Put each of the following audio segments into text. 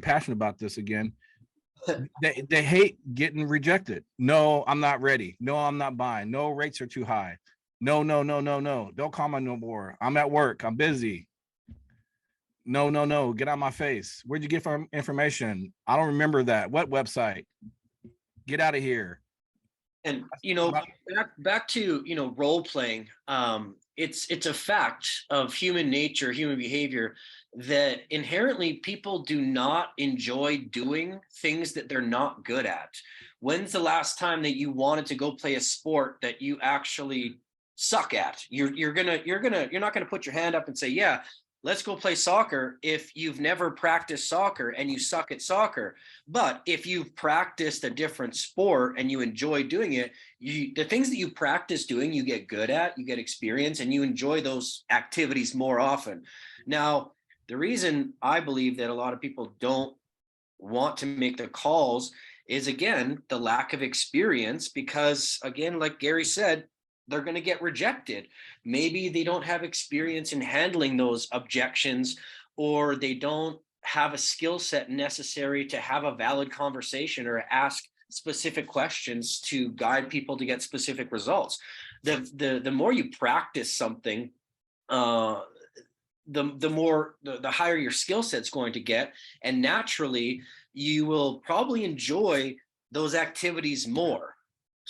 passionate about this again. They hate getting rejected. No, I'm not ready. No, I'm not buying. No, rates are too high. No. Don't call me no more. I'm at work. I'm busy. No. Get out of my face. Where'd you get from information? I don't remember that. What website? Get out of here. And back to role playing. It's a fact of human nature, human behavior, that inherently people do not enjoy doing things that they're not good at. When's the last time that you wanted to go play a sport that you actually suck at? You're not gonna put your hand up and say, yeah, let's go play soccer if you've never practiced soccer and you suck at soccer. But if you've practiced a different sport and you enjoy doing it, the things that you practice doing, you get good at, you get experience, and you enjoy those activities more often. Now, the reason I believe that a lot of people don't want to make the calls is, again, the lack of experience, because, again, like Gary said, they're going to get rejected. Maybe they don't have experience in handling those objections, or they don't have a skill set necessary to have a valid conversation or ask specific questions to guide people to get specific results. The more you practice something, the higher your skill set's going to get, and naturally you will probably enjoy those activities more.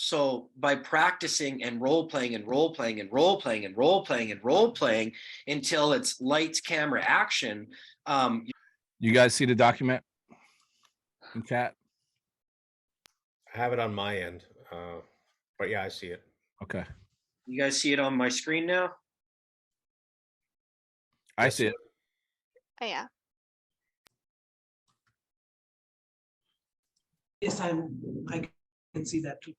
So by practicing and role playing and role playing and role playing and role playing and role playing until it's lights, camera, action. You guys see the document in chat? I have it on my end, but yeah, I see it. Okay. You guys see it on my screen now? I see it. Oh, yeah. Yes, I can see that too.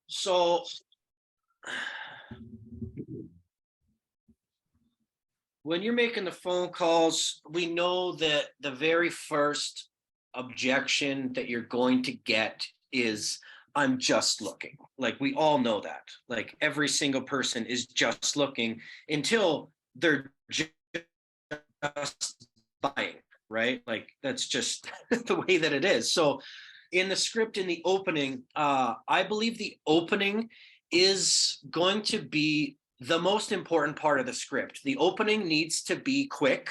So when you're making the phone calls, we know that the very first objection that you're going to get is, I'm just looking. Like, we all know that. Like, every single person is just looking until they're just buying, right? Like, that's just the way that it is. So in the script, in the opening, I believe the opening is going to be the most important part of the script. The opening needs to be quick.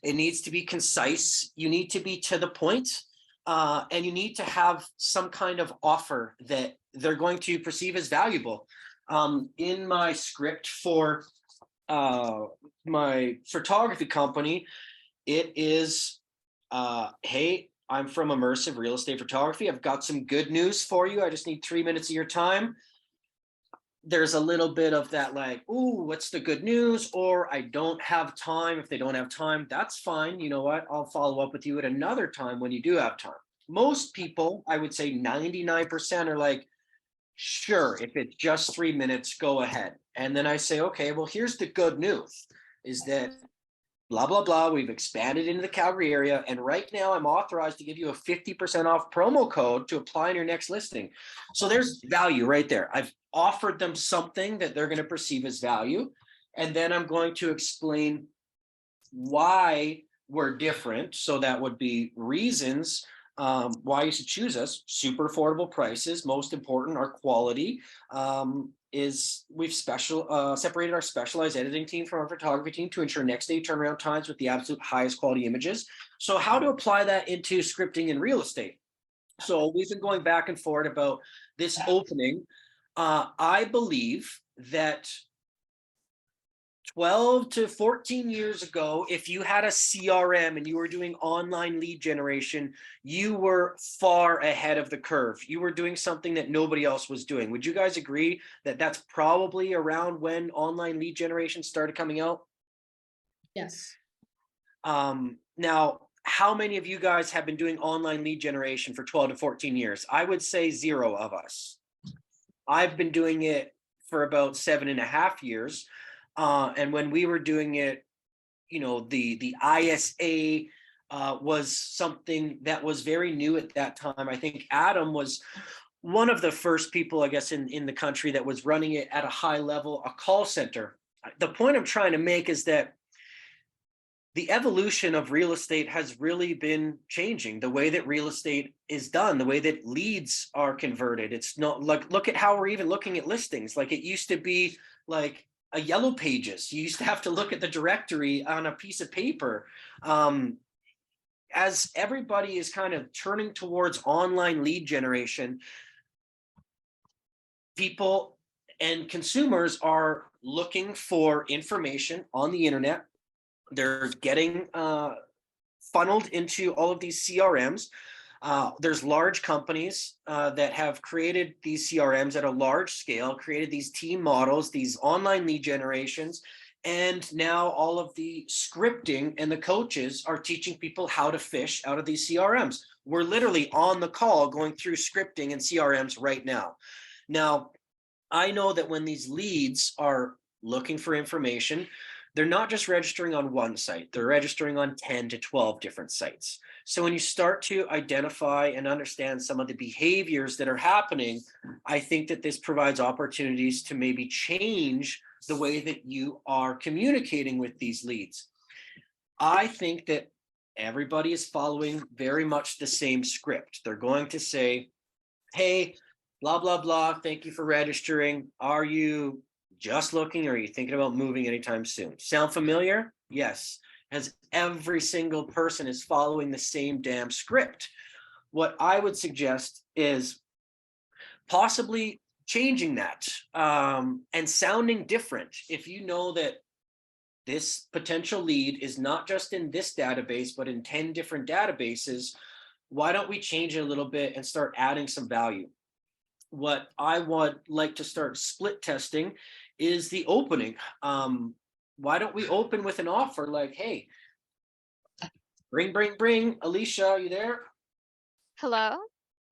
It needs to be concise. You need to be to the point, and you need to have some kind of offer that they're going to perceive as valuable. In my script for my photography company, it is, hey, I'm from Immersive Real Estate Photography. I've got some good news for you. I just need 3 minutes of your time. There's a little bit of that, like, ooh, what's the good news? Or I don't have time. If they don't have time, that's fine. You know what? I'll follow up with you at another time when you do have time. Most people, I would say 99%, are like, sure, if it's just 3 minutes, go ahead. And then I say, okay, well, here's the good news, is that blah, blah, blah, we've expanded into the Calgary area, and right now I'm authorized to give you a 50% off promo code to apply in your next listing. So there's value right there. I've offered them something that they're going to perceive as value, and then I'm going to explain why we're different. So that would be reasons why you should choose us. Super affordable prices. Most important, our quality. We've separated our specialized editing team from our photography team to ensure next day turnaround times with the absolute highest quality images. So how to apply that into scripting in real estate? So we've been going back and forth about this opening. I believe that 12 to 14 years ago, if you had a CRM and you were doing online lead generation, you were far ahead of the curve. You were doing something that nobody else was doing. Would you guys agree that that's probably around when online lead generation started coming out? Yes. Now, how many of you guys have been doing online lead generation for 12 to 14 years? I would say 0 of us. I've been doing it for about 7.5 years. And when we were doing it, you know, the ISA was something that was very new at that time. I think Adam was one of the first people, I guess, in the country that was running it at a high level, a call center. The point I'm trying to make is that the evolution of real estate has really been changing the way that real estate is done, the way that leads are converted. It's not like, look at how we're even looking at listings. Like it used to be like a yellow pages. You used to have to look at the directory on a piece of paper. As everybody is kind of turning towards online lead generation, people and consumers are looking for information on the internet. They're getting funneled into all of these CRMs. There's large companies that have created these CRMs at a large scale, created these team models, these online lead generations, and now all of the scripting and the coaches are teaching people how to fish out of these CRMs. We're literally on the call going through scripting and CRMs right now. Now, I know that when these leads are looking for information, they're not just registering on one site, they're registering on 10 to 12 different sites. So when you start to identify and understand some of the behaviors that are happening, I think that this provides opportunities to maybe change the way that you are communicating with these leads. I think that everybody is following very much the same script. They're going to say, hey, blah, blah, blah, thank you for registering. Are you just looking, or are you thinking about moving anytime soon? Sound familiar? Yes. As every single person is following the same damn script. What I would suggest is possibly changing that and sounding different. If you know that this potential lead is not just in this database, but in 10 different databases, why don't we change it a little bit and start adding some value? What I would like to start split testing is the opening. Why don't we open with an offer like, hey, bring. Alicia, are you there? Hello?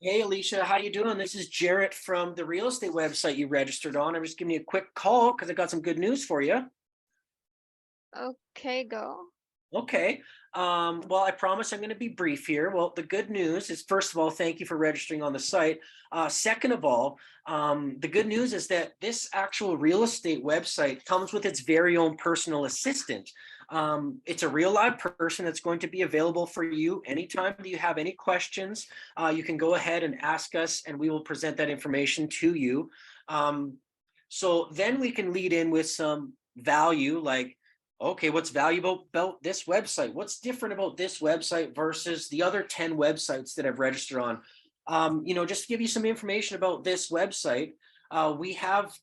Hey, Alicia, how you doing? This is Jarrett from the real estate website you registered on. I'm just giving you a quick call because I got some good news for you. Okay, go. Okay. Well, I promise I'm going to be brief here. Well, the good news is, first of all, thank you for registering on the site. Second of all, the good news is that this actual real estate website comes with its very own personal assistant. It's a real live person that's going to be available for you anytime that you have any questions. You can go ahead and ask us, and we will present that information to you. So then we can lead in with some value, like, okay, what's valuable about this website? What's different about this website versus the other 10 websites that I've registered on? Just to give you some information about this website, we have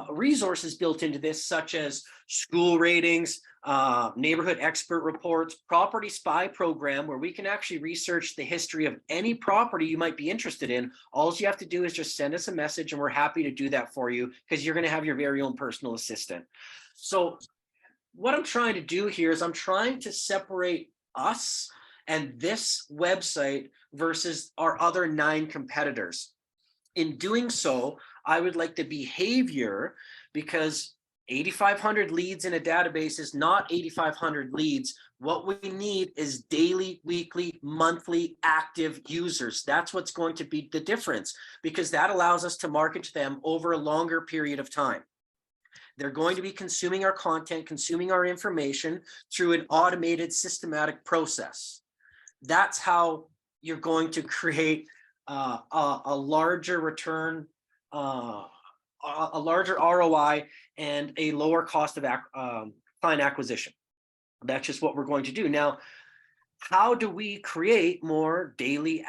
resources built into this, such as school ratings, neighborhood expert reports, property spy program, where we can actually research the history of any property you might be interested in. All you have to do is just send us a message, and we're happy to do that for you, because you're going to have your very own personal assistant. So what I'm trying to do here is I'm trying to separate us and this website versus our other 9 competitors. In doing so, I would like the behavior, because 8,500 leads in a database is not 8,500 leads. What we need is daily, weekly, monthly active users. That's what's going to be the difference, because that allows us to market to them over a longer period of time. They're going to be consuming our content, consuming our information through an automated, systematic process. That's how you're going to create a larger return, a larger ROI, and a lower cost of client acquisition. That's just what we're going to do. Now, how do we create more daily,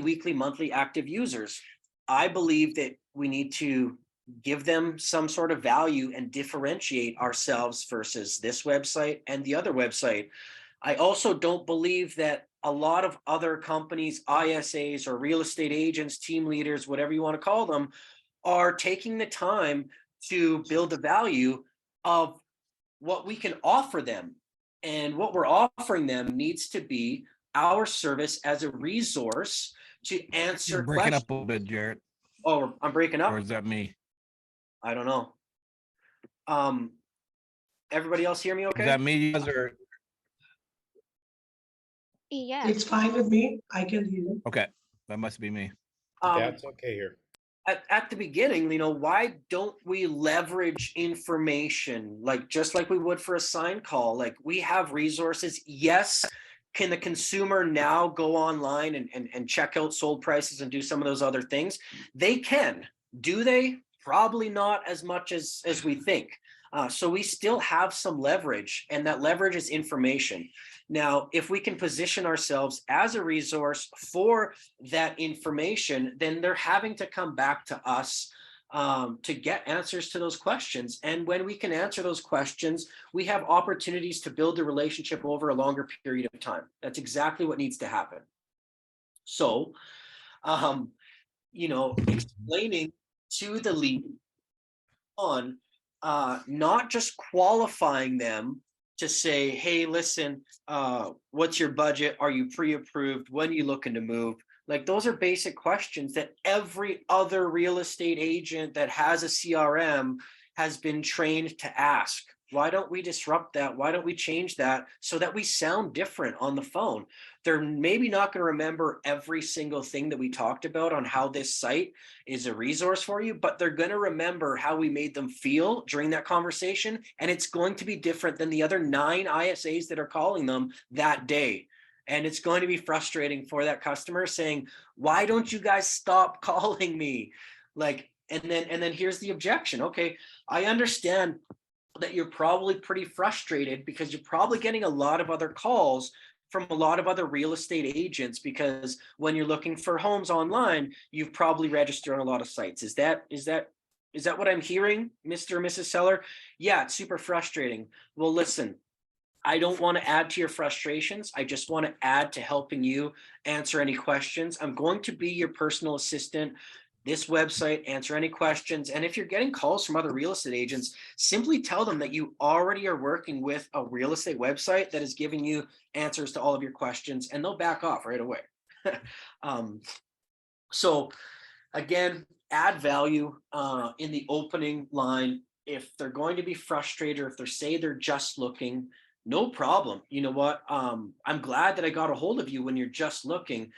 weekly, monthly active users? I believe that we need to give them some sort of value and differentiate ourselves versus this website and the other website. I also don't believe that a lot of other companies, ISAs or real estate agents, team leaders, whatever you want to call them, are taking the time to build the value of what we can offer them. And what we're offering them needs to be our service as a resource to answer You're breaking questions. up a little bit, Jarrett, Oh, I'm breaking up. or is that me? I don't know. Everybody else hear me okay? Is that me? You guys are Yes. It's fine with me. I can hear you. okay. That must be me. Yeah, it's okay here. at the beginning, why don't we leverage information like just like we would for a sign call? Like we have resources. Yes. Can the consumer now go online and check out sold prices and do some of those other things? They can. Do they? Probably not as much as we think. So we still have some leverage, and that leverage is information. Now, if we can position ourselves as a resource for that information, then they're having to come back to us to get answers to those questions. And when we can answer those questions, we have opportunities to build a relationship over a longer period of time. That's exactly what needs to happen. So, explaining to the lead on not just qualifying them to say, hey, listen, what's your budget? Are you pre-approved? When are you looking to move? Like those are basic questions that every other real estate agent that has a CRM has been trained to ask. Why don't we disrupt that? Why don't we change that so that we sound different on the phone? They're maybe not going to remember every single thing that we talked about on how this site is a resource for you, but they're going to remember how we made them feel during that conversation. And it's going to be different than the other 9 ISAs that are calling them that day. And it's going to be frustrating for that customer saying, why don't you guys stop calling me? Like, and then here's the objection. Okay, I understand that you're probably pretty frustrated because you're probably getting a lot of other calls from a lot of other real estate agents, because when you're looking for homes online, you've probably registered on a lot of sites. Is that what I'm hearing, Mr. or Mrs. Seller? Yeah, it's super frustrating. Well, listen, I don't want to add to your frustrations. I just want to add to helping you answer any questions. I'm going to be your personal assistant. This website, answer any questions. And if you're getting calls from other real estate agents, simply tell them that you already are working with a real estate website that is giving you answers to all of your questions, and they'll back off right away. So again, add value in the opening line. If they're going to be frustrated, or if they say they're just looking, no problem. You know what? I'm glad that I got a hold of you when you're just looking,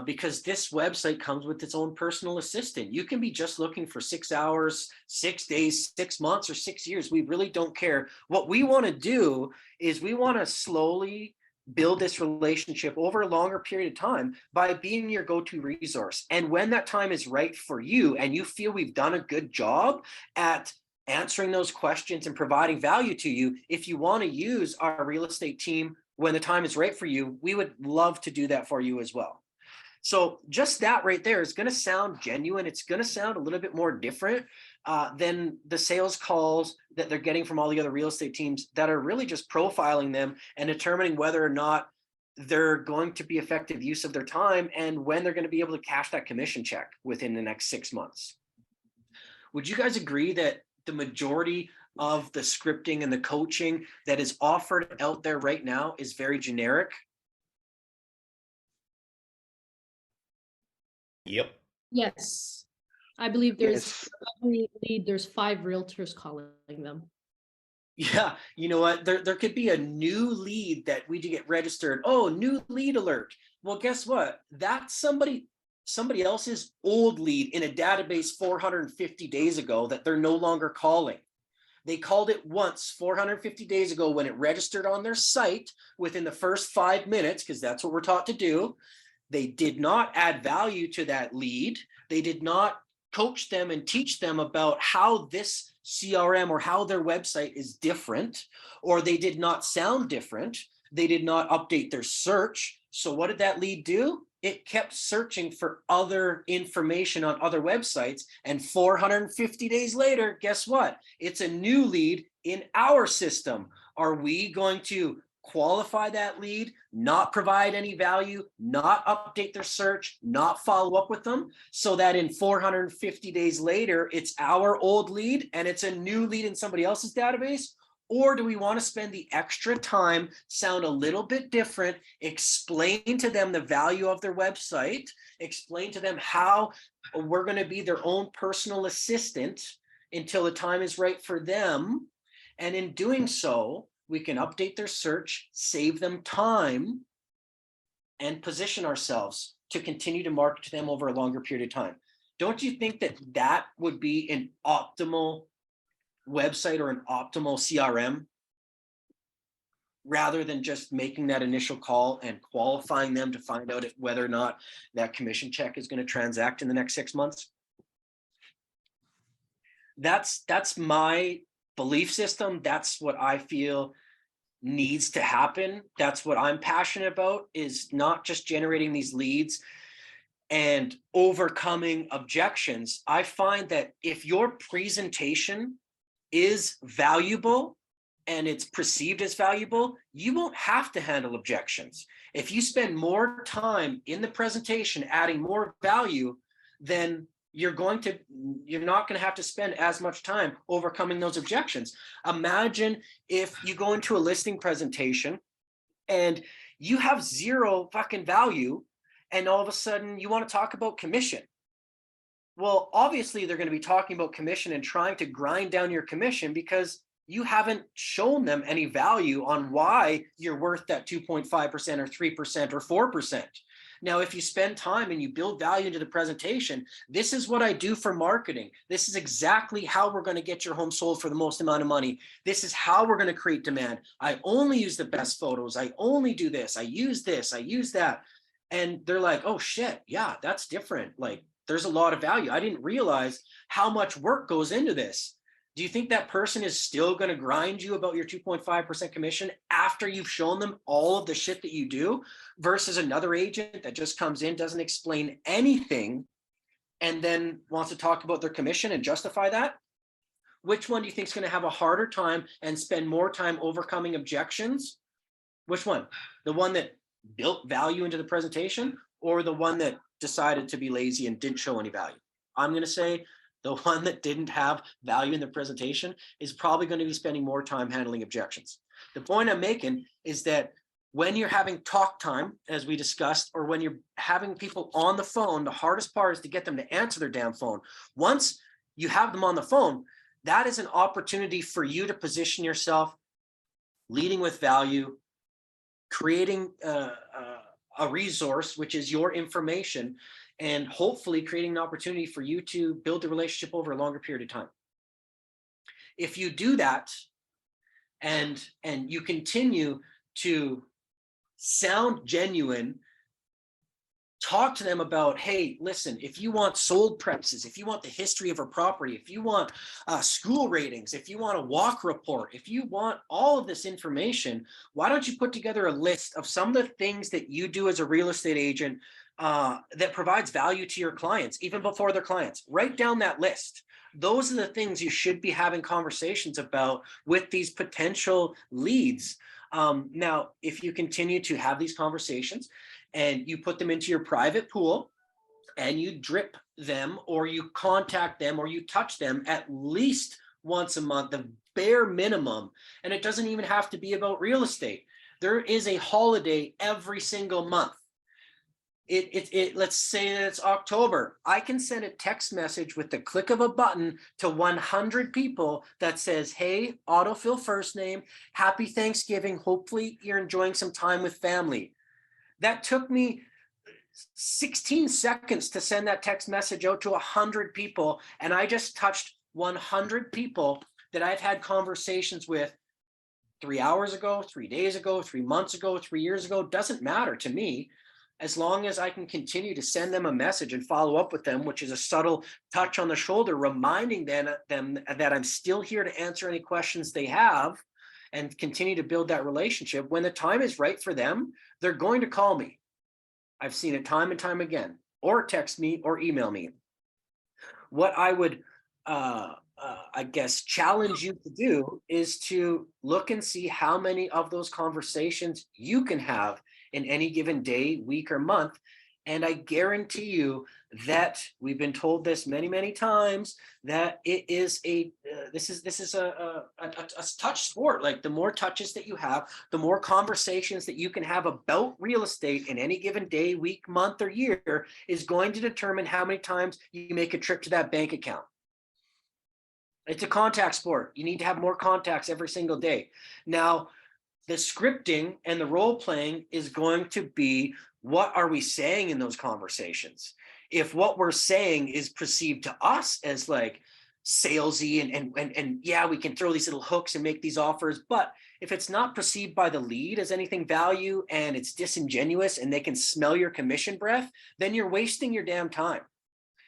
because this website comes with its own personal assistant. You can be just looking for 6 hours, 6 days, 6 months, or 6 years. We really don't care. What we want to do is we want to slowly build this relationship over a longer period of time by being your go-to resource. And when that time is right for you and you feel we've done a good job at answering those questions and providing value to you, if you want to use our real estate team when the time is right for you, we would love to do that for you as well. So just that right there is going to sound genuine. It's going to sound a little bit more different than the sales calls that they're getting from all the other real estate teams that are really just profiling them and determining whether or not they're going to be effective use of their time and when they're going to be able to cash that commission check within the next 6 months. Would you guys agree that the majority of the scripting and the coaching that is offered out there right now is very generic? Yep. Yes. I believe there's Yes. every lead, there's 5 realtors calling them. Yeah, you know what? There could be a new lead that we get registered. Oh, new lead alert. Well, guess what? That's somebody else's old lead in a database 450 days ago that they're no longer calling. They called it once 450 days ago when it registered on their site within the first 5 minutes, because that's what we're taught to do. They did not add value to that lead. They did not coach them and teach them about how this CRM or how their website is different, or they did not sound different. They did not update their search. So what did that lead do? It kept searching for other information on other websites. And 450 days later, guess what? It's a new lead in our system. Are we going to qualify that lead, not provide any value, not update their search, not follow up with them, so that in 450 days later, it's our old lead and it's a new lead in somebody else's database? Or do we want to spend the extra time, sound a little bit different, explain to them the value of their website, explain to them how we're going to be their own personal assistant until the time is right for them? And in doing so, we can update their search, save them time, and position ourselves to continue to market to them over a longer period of time. Don't you think that that would be an optimal website or an optimal CRM? Rather than just making that initial call and qualifying them to find out whether or not that commission check is going to transact in the next 6 months. That's my belief system. That's what I feel needs to happen. That's what I'm passionate about, is not just generating these leads and overcoming objections. I find that if your presentation is valuable and it's perceived as valuable, you won't have to handle objections. If you spend more time in the presentation adding more value, then you're not going to have to spend as much time overcoming those objections. Imagine if you go into a listing presentation and you have zero fucking value, and all of a sudden you want to talk about commission. Well, obviously they're going to be talking about commission and trying to grind down your commission because you haven't shown them any value on why you're worth that 2.5% or 3% or 4%. Now, if you spend time and you build value into the presentation, this is what I do for marketing. This is exactly how we're going to get your home sold for the most amount of money. This is how we're going to create demand. I only use the best photos. I only do this. I use this. I use that. And they're like, oh shit, yeah, that's different. Like, there's a lot of value. I didn't realize how much work goes into this. Do you think that person is still going to grind you about your 2.5% commission after you've shown them all of the shit that you do, versus another agent that just comes in, doesn't explain anything, and then wants to talk about their commission and justify that? Which one do you think is going to have a harder time and spend more time overcoming objections? Which one? The one that built value into the presentation, or the one that decided to be lazy and didn't show any value? I'm going to say the one that didn't have value in the presentation is probably going to be spending more time handling objections. The point I'm making is that when you're having talk time, as we discussed, or when you're having people on the phone, the hardest part is to get them to answer their damn phone. Once you have them on the phone, that is an opportunity for you to position yourself leading with value, creating a resource, which is your information, and hopefully creating an opportunity for you to build a relationship over a longer period of time. If you do that and you continue to sound genuine, talk to them about, hey, listen, if you want sold prices, if you want the history of a property, if you want school ratings, if you want a walk report, if you want all of this information, why don't you put together a list of some of the things that you do as a real estate agent that provides value to your clients, even before their clients? Write down that list. Those are the things you should be having conversations about with these potential leads. Now, if you continue to have these conversations and you put them into your private pool and you drip them, or you contact them, or you touch them at least once a month, the bare minimum, and it doesn't even have to be about real estate. There is a holiday every single month. Let's say that it's October. I can send a text message with the click of a button to 100 people that says, hey, autofill first name, happy Thanksgiving. Hopefully you're enjoying some time with family. That took me 16 seconds to send that text message out to 100 people. And I just touched 100 people that I've had conversations with 3 hours ago, 3 days ago, 3 months ago, 3 years ago. Doesn't matter to me. As long as I can continue to send them a message and follow up with them, which is a subtle touch on the shoulder, reminding them that I'm still here to answer any questions they have, and continue to build that relationship. When the time is right for them, they're going to call me. I've seen it time and time again, or text me or email me. What I would, I guess, challenge you to do is to look and see how many of those conversations you can have in any given day, week, or month. And I guarantee you that we've been told this many, many times, that it is this is a touch sport. Like, the more touches that you have, the more conversations that you can have about real estate in any given day, week, month, or year is going to determine how many times you make a trip to that bank account. It's a contact sport. You need to have more contacts every single day. Now, the scripting and the role playing is going to be, what are we saying in those conversations? if what we're saying is perceived to us as like salesy and yeah, we can throw these little hooks and make these offers, but if it's not perceived by the lead as anything value and it's disingenuous and they can smell your commission breath, then you're wasting your damn time.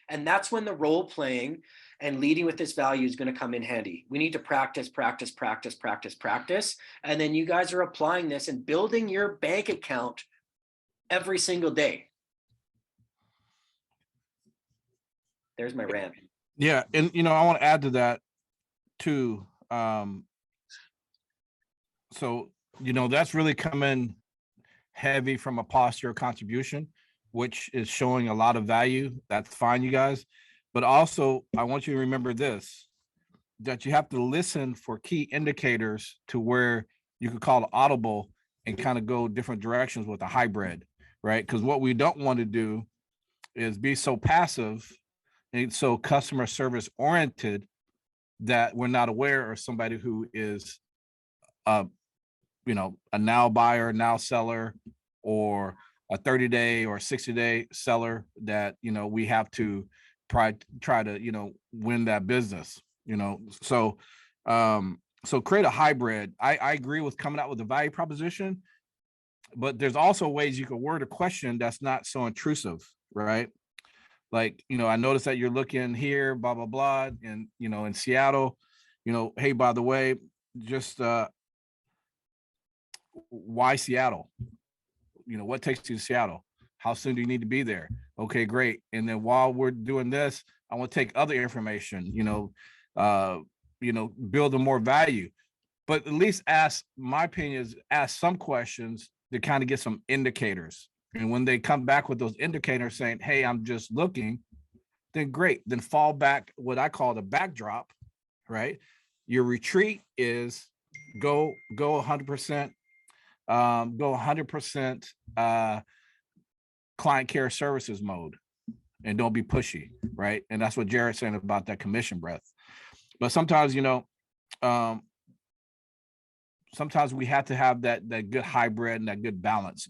And that's when the role playing and leading with this value is going to come in handy. We need to practice, practice, practice, practice, practice. And then you guys are applying this and building your bank account every single day. There's my rant. Yeah, and I want to add to that too. So that's really coming heavy from a posture of contribution, which is showing a lot of value. That's fine, you guys. But also, I want you to remember this, that you have to listen for key indicators to where you could call it audible and kind of go different directions with a hybrid, right? Because what we don't want to do is be so passive and so customer service oriented that we're not aware of somebody who is a now buyer, now seller, or a 30-day or 60-day seller that we have to try to win that business. So create a hybrid. I agree with coming out with a value proposition, but there's also ways you can word a question that's not so intrusive, right? Like, I noticed that you're looking here, blah, blah, blah, and, in Seattle, hey, by the way, just why Seattle? What takes you to Seattle? How soon do you need to be there? Okay, great. And then while we're doing this, I want to take other information, build more value. But at least my opinion is ask some questions to kind of get some indicators. And when they come back with those indicators saying, hey, I'm just looking, then great. Then fall back, what I call the backdrop, right? Your retreat is go 100%, go 100% client care services mode, and don't be pushy, right? And that's what Jared's saying about that commission breath. But sometimes, sometimes we have to have that good hybrid and that good balance.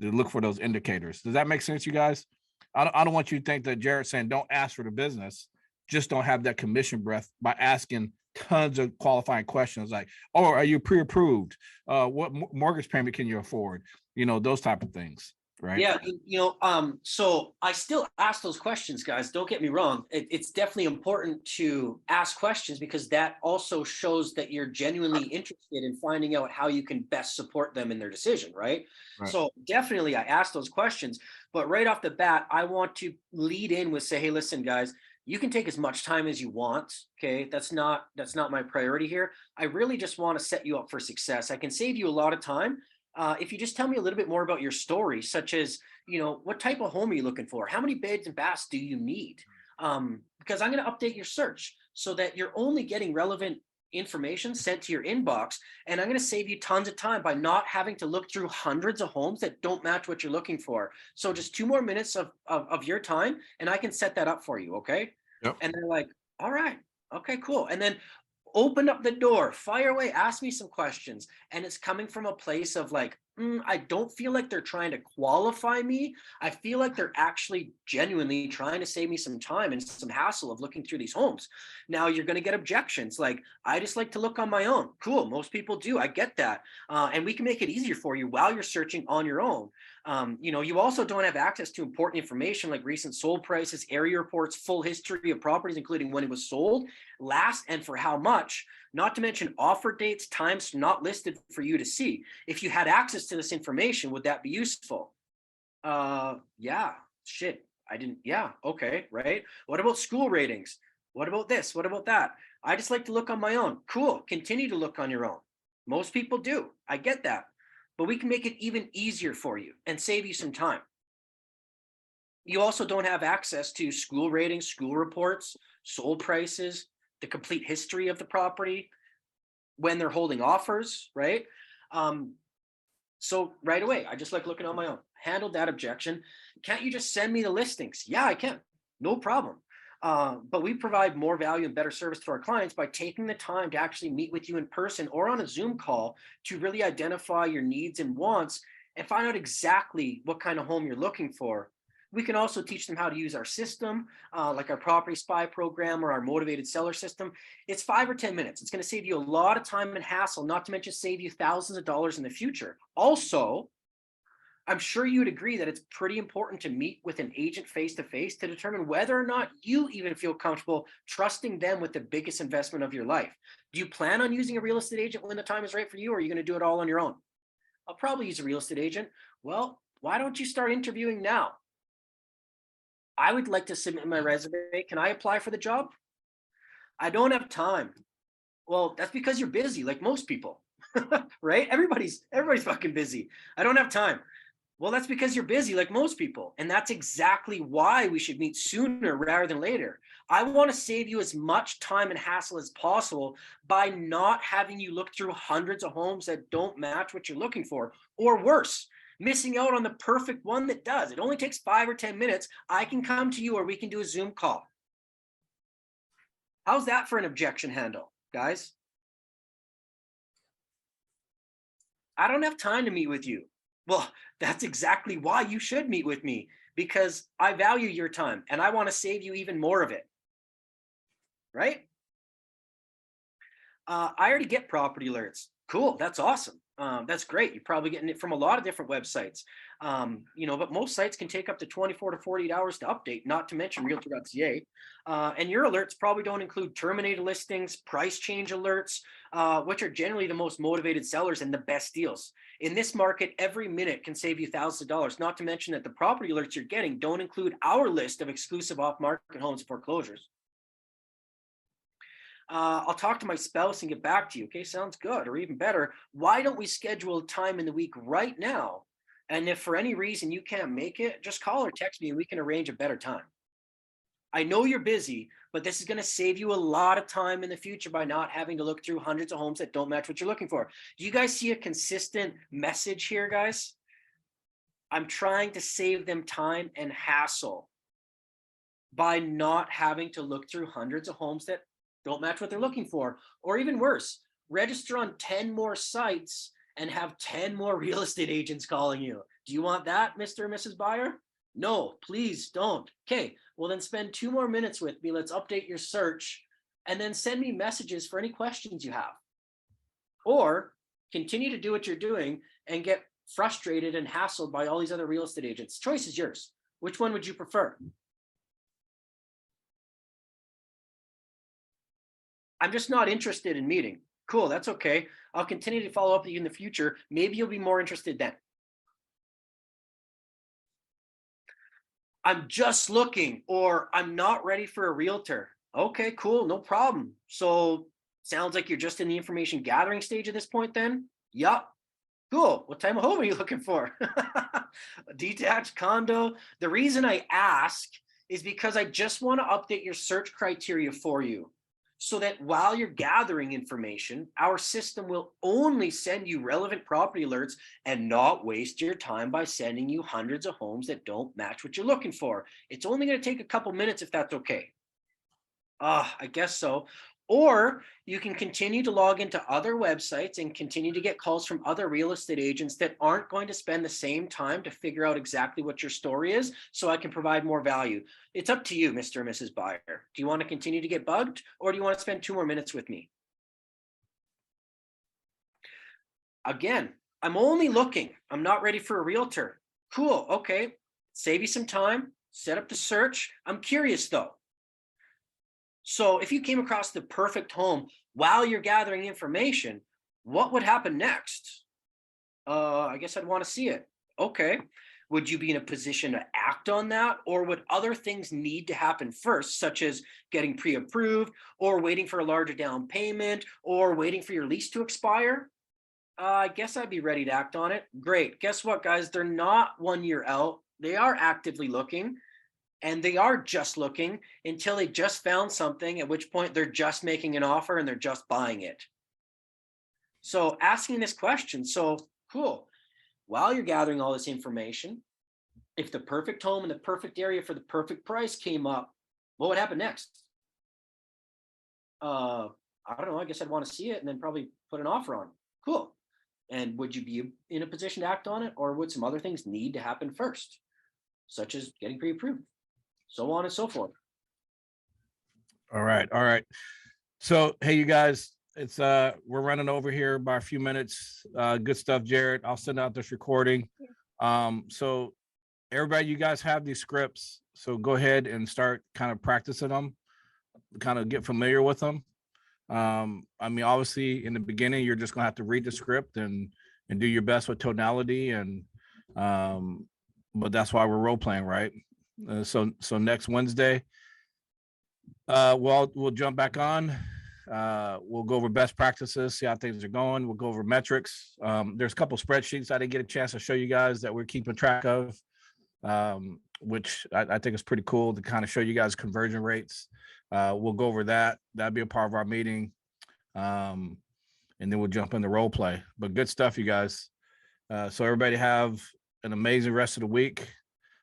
To look for those indicators. Does that make sense, you guys? I don't want you to think that Jared's saying don't ask for the business, just don't have that commission breath by asking tons of qualifying questions like, oh, are you pre-approved? What mortgage payment can you afford? Those type of things, right? Yeah, so I still ask those questions, guys. Don't get me wrong. It's definitely important to ask questions because that also shows that you're genuinely interested in finding out how you can best support them in their decision, right? So definitely I ask those questions, but right off the bat, I want to lead in with say, hey, listen, guys, you can take as much time as you want. Okay, that's not my priority here. I really just want to set you up for success. I can save you a lot of time. If you just tell me a little bit more about your story, such as, what type of home are you looking for? How many beds and baths do you need? Because I'm going to update your search so that you're only getting relevant information sent to your inbox. And I'm going to save you tons of time by not having to look through hundreds of homes that don't match what you're looking for. So just 2 more minutes of your time and I can set that up for you. Okay. Yep. And they're like, all right, okay, cool. And then open up the door, fire away, ask me some questions. And it's coming from a place of like, I don't feel like they're trying to qualify me. I feel like they're actually genuinely trying to save me some time and some hassle of looking through these homes. Now you're going to get objections like, I just like to look on my own. Cool. Most people do. I get that. And we can make it easier for you while you're searching on your own. You also don't have access to important information like recent sold prices, area reports, full history of properties, including when it was sold, last, and for how much, not to mention offer dates, times not listed for you to see. If you had access to this information, would that be useful? Yeah, shit. I didn't. Yeah. Okay. Right. What about school ratings? What about this? What about that? I just like to look on my own. Cool. Continue to look on your own. Most people do. I get that. But we can make it even easier for you and save you some time. You also don't have access to school ratings, school reports, sold prices, the complete history of the property, when they're holding offers, right? So right away, I just like looking on my own. Handled that objection. Can't you just send me the listings? Yeah, I can. No problem. But we provide more value and better service to our clients by taking the time to actually meet with you in person or on a Zoom call to really identify your needs and wants and find out exactly what kind of home you're looking for. We can also teach them how to use our system, like our property spy program or our motivated seller system. It's 5 or 10 minutes. It's going to save you a lot of time and hassle, not to mention save you thousands of dollars in the future. Also, I'm sure you'd agree that it's pretty important to meet with an agent face to face to determine whether or not you even feel comfortable trusting them with the biggest investment of your life. Do you plan on using a real estate agent when the time is right for you, or are you going to do it all on your own? I'll probably use a real estate agent. Well, why don't you start interviewing now? I would like to submit my resume. Can I apply for the job? I don't have time. Well, that's because you're busy, like most people, right? Everybody's fucking busy. I don't have time. Well, that's because you're busy, like most people. And that's exactly why we should meet sooner rather than later. I want to save you as much time and hassle as possible by not having you look through hundreds of homes that don't match what you're looking for, or worse, missing out on the perfect one that does. It only takes 5 or 10 minutes. I can come to you, or we can do a Zoom call. How's that for an objection handle, guys? I don't have time to meet with you. Well, that's exactly why you should meet with me, because I value your time and I want to save you even more of it. Right? I already get property alerts. Cool. That's awesome. That's great. You're probably getting it from a lot of different websites. But most sites can take up to 24 to 48 hours to update, not to mention realtor.ca. And your alerts probably don't include terminated listings, price change alerts, which are generally the most motivated sellers and the best deals. In this market, every minute can save you thousands of dollars, not to mention that the property alerts you're getting don't include our list of exclusive off-market homes and foreclosures. I'll talk to my spouse and get back to you. Okay, sounds good. Or even better, why don't we schedule a time in the week right now? And if for any reason you can't make it, just call or text me and we can arrange a better time. I know you're busy, but this is going to save you a lot of time in the future by not having to look through hundreds of homes that don't match what you're looking for. Do you guys see a consistent message here, guys? I'm trying to save them time and hassle by not having to look through hundreds of homes that don't match what they're looking for. Or even worse, register on 10 more sites and have 10 more real estate agents calling you. Do you want that, Mr. and Mrs. Buyer? No, please don't. Okay, well then spend 2 more minutes with me. Let's update your search and then send me messages for any questions you have. Or continue to do what you're doing and get frustrated and hassled by all these other real estate agents. Choice is yours. Which one would you prefer? I'm just not interested in meeting. Cool, that's okay. I'll continue to follow up with you in the future. Maybe you'll be more interested then. I'm just looking, or I'm not ready for a realtor. Okay, cool, no problem. So sounds like you're just in the information gathering stage at this point then? Yup. Cool. What type of home are you looking for? A detached condo? The reason I ask is because I just want to update your search criteria for you, so that while you're gathering information, our system will only send you relevant property alerts and not waste your time by sending you hundreds of homes that don't match what you're looking for. It's only going to take a couple minutes if that's okay. I guess so. Or you can continue to log into other websites and continue to get calls from other real estate agents that aren't going to spend the same time to figure out exactly what your story is, so I can provide more value. It's up to you, Mr. and Mrs. Buyer. Do you want to continue to get bugged, or do you want to spend 2 more minutes with me? Again, I'm only looking. I'm not ready for a realtor. Cool. Okay. Save you some time. Set up the search. I'm curious though. So if you came across the perfect home while you're gathering information, what would happen next? I guess I'd want to see it. Okay. Would you be in a position to act on that? Or would other things need to happen first, such as getting pre-approved, or waiting for a larger down payment, or waiting for your lease to expire? I guess I'd be ready to act on it. Great. Guess what, guys? They're not 1 year out. They are actively looking. And they are just looking until they just found something, at which point they're just making an offer and they're just buying it. So asking this question, so cool. While you're gathering all this information, if the perfect home in the perfect area for the perfect price came up, what would happen next? I don't know. I guess I'd want to see it and then probably put an offer on. Cool. And would you be in a position to act on it, or would some other things need to happen first? such as getting pre-approved, so on and so forth. All right, all right. So, hey, you guys, it's we're running over here by a few minutes. Good stuff, Jared. I'll send out this recording. So everybody, you guys have these scripts, so go ahead and start kind of practicing them, kind of get familiar with them. I mean, obviously, in the beginning, you're just gonna have to read the script and do your best with tonality, and but that's why we're role playing, right? So next Wednesday, we'll jump back on. We'll go over best practices, see how things are going. We'll go over metrics. There's a couple spreadsheets I didn't get a chance to show you guys that we're keeping track of, which I think is pretty cool to kind of show you guys conversion rates. We'll go over that. That'd be a part of our meeting. And then we'll jump into role play. But good stuff, you guys. So everybody have an amazing rest of the week.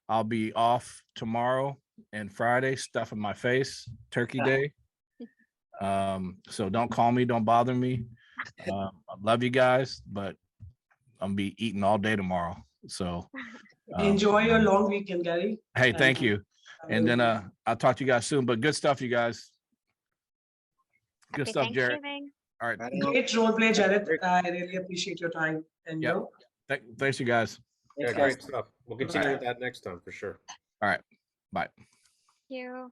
I'll be off tomorrow and Friday, stuffing my face, Turkey Day. So don't call me, don't bother me. I love you guys, but I'm gonna be eating all day tomorrow. So Enjoy your long weekend, Gary. hey, thank you. And then I'll talk to you guys soon. But good stuff, you guys. Good Happy stuff, Jared. Thanksgiving. All right. Great role play, Jared. I really appreciate your time. And Yep. you know, Thanks, you guys. Yeah, Thanks, guys. great stuff. We'll continue with that next time for sure. Bye. Thank you.